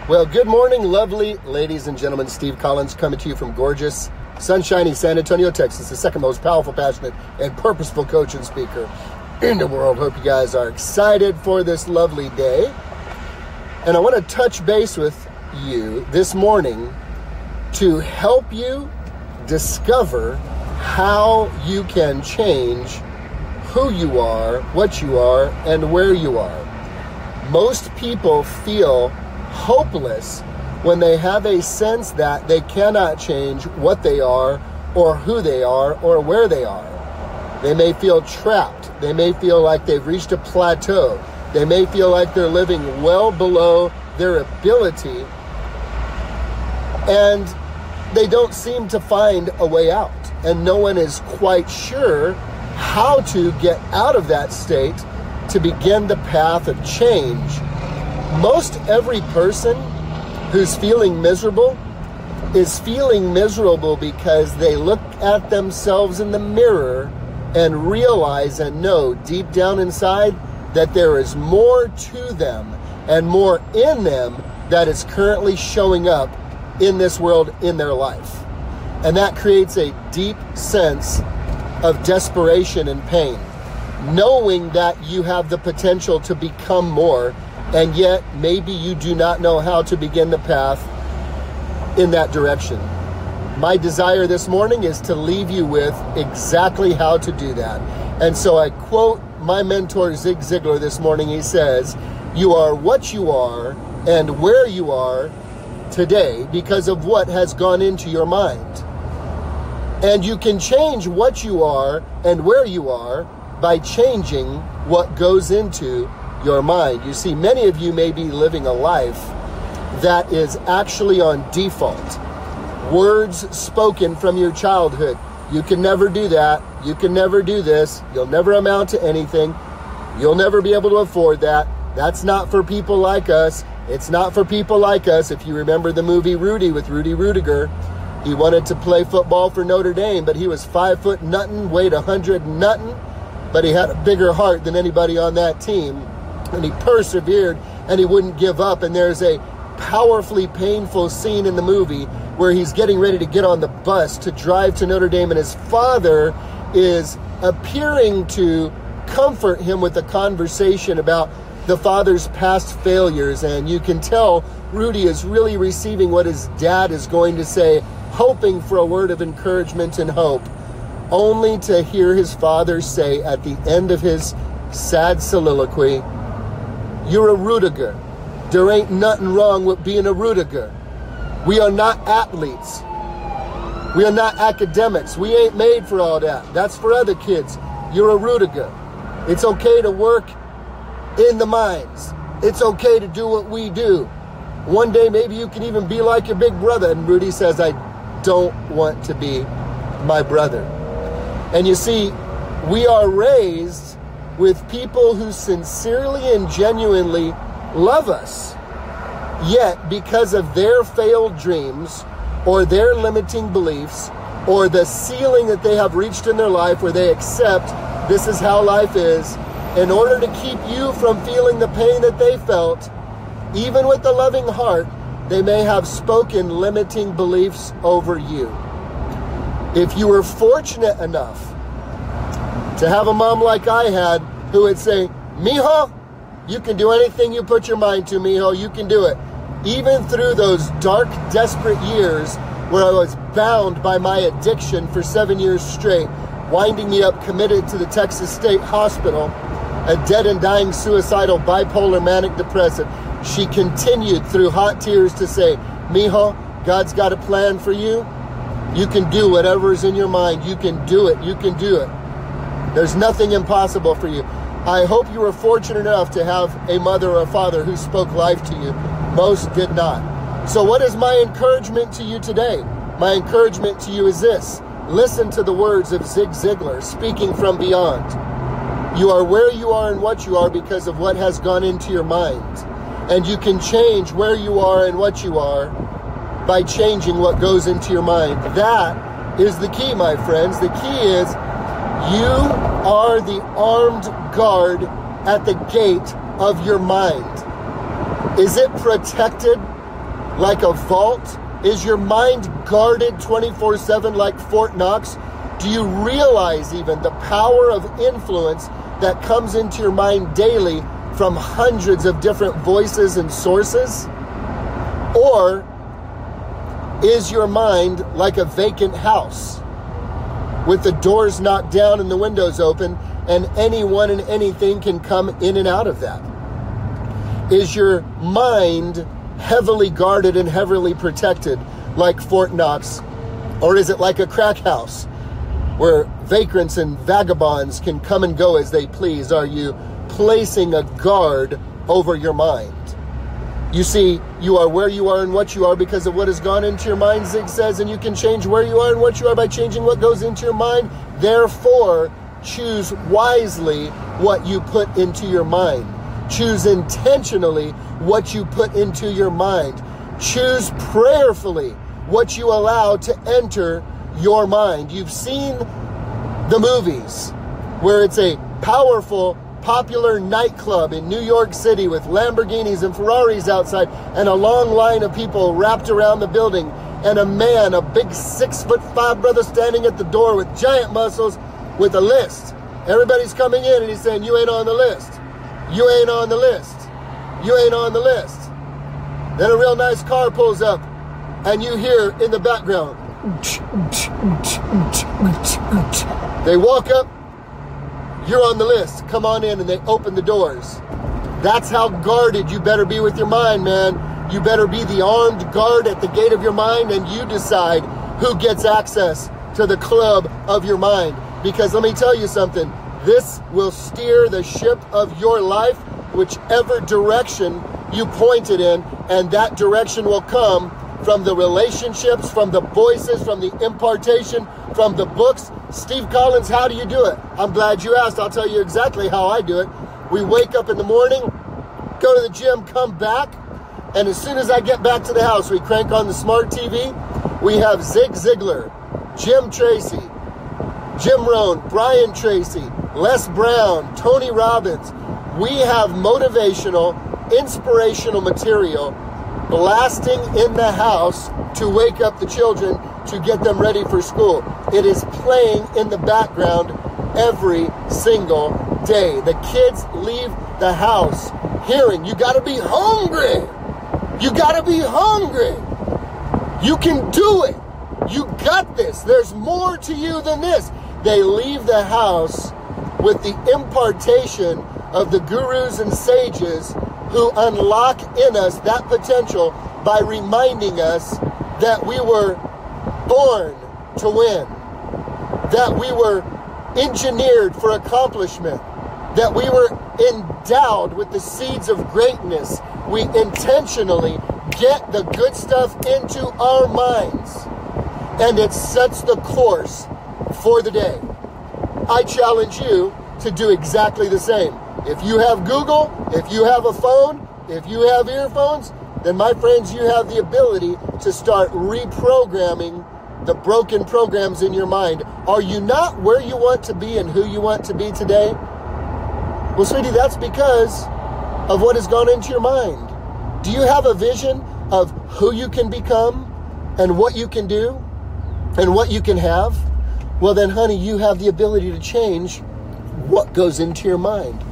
Well, good morning, lovely ladies and gentlemen. Steve Collins coming to you from gorgeous, sunshiny San Antonio, Texas, the second most powerful, passionate, and purposeful coach and speaker in the world. Hope you guys are excited for this lovely day. And I want to touch base with you this morning to help you discover how you can change who you are, what you are, and where you are. Most people feel hopeless when they have a sense that they cannot change what they are or who they are or where they are. They may feel trapped. They may feel like they've reached a plateau. They may feel like they're living well below their ability, and they don't seem to find a way out. And no one is quite sure how to get out of that state to begin the path of change. Most every person who's feeling miserable is feeling miserable because they look at themselves in the mirror and realize and know deep down inside that there is more to them and more in them that is currently showing up in this world, in their life. And that creates a deep sense of desperation and pain, knowing that you have the potential to become more, and yet maybe you do not know how to begin the path in that direction. My desire this morning is to leave you with exactly how to do that. And so I quote my mentor, Zig Ziglar, this morning. He says, "You are what you are and where you are today because of what has gone into your mind. And you can change what you are and where you are by changing what goes into your mind." You see, many of you may be living a life that is actually on default. Words spoken from your childhood. You can never do that. You can never do this. You'll never amount to anything. You'll never be able to afford that. That's not for people like us. It's not for people like us. If you remember the movie Rudy with Rudy Ruettiger, he wanted to play football for Notre Dame, but he was 5 foot nothing, weighed 100 nothing, but he had a bigger heart than anybody on that team. And he persevered and he wouldn't give up. And there's a powerfully painful scene in the movie where he's getting ready to get on the bus to drive to Notre Dame, and his father is appearing to comfort him with a conversation about the father's past failures. And you can tell Rudy is really receiving what his dad is going to say, hoping for a word of encouragement and hope, only to hear his father say at the end of his sad soliloquy, "You're a Ruettiger. There ain't nothing wrong with being a Ruettiger. We are not athletes. We are not academics. We ain't made for all that. That's for other kids. You're a Ruettiger. It's okay to work in the mines. It's okay to do what we do. One day maybe you can even be like your big brother." And Rudy says, "I don't want to be my brother." And you see, we are raised with people who sincerely and genuinely love us. Yet, because of their failed dreams or their limiting beliefs or the ceiling that they have reached in their life where they accept this is how life is, in order to keep you from feeling the pain that they felt, even with a loving heart, they may have spoken limiting beliefs over you. If you were fortunate enough to have a mom like I had who would say, "Mijo, you can do anything you put your mind to, mijo, you can do it." Even through those dark, desperate years where I was bound by my addiction for 7 years straight, winding me up committed to the Texas State Hospital, a dead and dying suicidal bipolar manic depressive, she continued through hot tears to say, "Mijo, God's got a plan for you. You can do whatever is in your mind. You can do it. You can do it. There's nothing impossible for you." I hope you were fortunate enough to have a mother or a father who spoke life to you. Most did not. So what is my encouragement to you today? My encouragement to you is this. Listen to the words of Zig Ziglar, speaking from beyond. You are where you are and what you are because of what has gone into your mind. And you can change where you are and what you are by changing what goes into your mind. That is the key, my friends. The key is you are the armed guard at the gate of your mind. Is it protected like a vault? Is your mind guarded 24/7 like Fort Knox? Do you realize even the power of influence that comes into your mind daily from hundreds of different voices and sources? Or is your mind like a vacant house with the doors knocked down and the windows open, and anyone and anything can come in and out of that? Is your mind heavily guarded and heavily protected like Fort Knox? Or is it like a crack house where vagrants and vagabonds can come and go as they please? Are you placing a guard over your mind? You see, you are where you are and what you are because of what has gone into your mind, Zig says, and you can change where you are and what you are by changing what goes into your mind. Therefore, choose wisely what you put into your mind. Choose intentionally what you put into your mind. Choose prayerfully what you allow to enter your mind. You've seen the movies where it's a powerful, popular nightclub in New York City with Lamborghinis and Ferraris outside and a long line of people wrapped around the building, and a man, a big 6'5" brother standing at the door with giant muscles with a list. Everybody's coming in and he's saying, "You ain't on the list. You ain't on the list. You ain't on the list." Then a real nice car pulls up and you hear in the background, they walk up, "You're on the list. Come on in," and they open the doors. That's how guarded you better be with your mind, man. You better be the armed guard at the gate of your mind, and you decide who gets access to the club of your mind. Because let me tell you something, this will steer the ship of your life whichever direction you point it in, and that direction will come from the relationships, from the voices, from the impartation, from the books. Steve Collins, how do you do it? I'm glad you asked. I'll tell you exactly how I do it. We wake up in the morning, go to the gym, come back, and as soon as I get back to the house, we crank on the smart TV. We have Zig Ziglar, Jim Tracy, Jim Rohn, Brian Tracy, Les Brown, Tony Robbins. We have motivational, inspirational material blasting in the house to wake up the children, to get them ready for school. It is playing in the background every single day. The kids leave the house hearing, "You gotta be hungry. You gotta be hungry. You can do it. You got this. There's more to you than this." They leave the house with the impartation of the gurus and sages who unlock in us that potential by reminding us that we were born to win, that we were engineered for accomplishment, that we were endowed with the seeds of greatness. We intentionally get the good stuff into our minds, and it sets the course for the day. I challenge you to do exactly the same. If you have Google, if you have a phone, if you have earphones, then my friends, you have the ability to start reprogramming the broken programs in your mind. Are you not where you want to be and who you want to be today? Well, sweetie, that's because of what has gone into your mind. Do you have a vision of who you can become and what you can do and what you can have? Well then, honey, you have the ability to change what goes into your mind.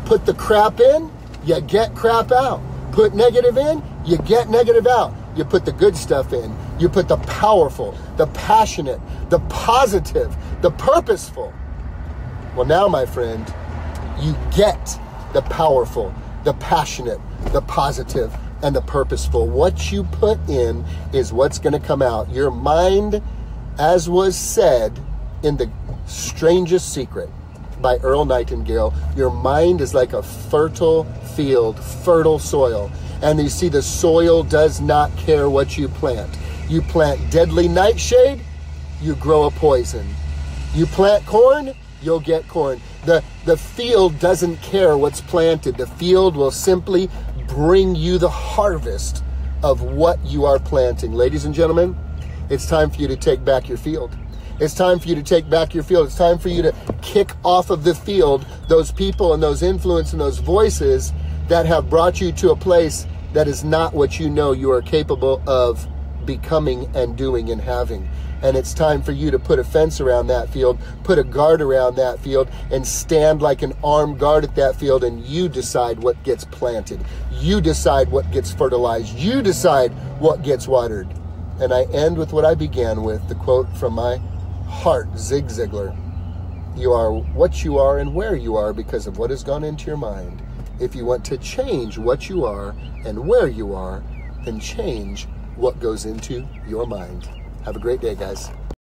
Put the crap in, you get crap out. Put negative in, you get negative out. You put the good stuff in. You put the powerful, the passionate, the positive, the purposeful. Well, now, my friend, you get the powerful, the passionate, the positive, and the purposeful. What you put in is what's going to come out. Your mind, as was said in The Strangest Secret by Earl Nightingale, your mind is like a fertile field, fertile soil. And you see, the soil does not care what you plant. You plant deadly nightshade, you grow a poison. You plant corn, you'll get corn. The field doesn't care what's planted. The field will simply bring you the harvest of what you are planting. Ladies and gentlemen, it's time for you to take back your field. It's time for you to take back your field. It's time for you to kick off of the field those people and those influence and those voices that have brought you to a place that is not what you know you are capable of becoming and doing and having. And it's time for you to put a fence around that field, put a guard around that field, and stand like an armed guard at that field, and you decide what gets planted. You decide what gets fertilized. You decide what gets watered. And I end with what I began with, the quote from my heart, Zig Ziglar. You are what you are and where you are because of what has gone into your mind. If you want to change what you are and where you are, then change what goes into your mind. Have a great day, guys.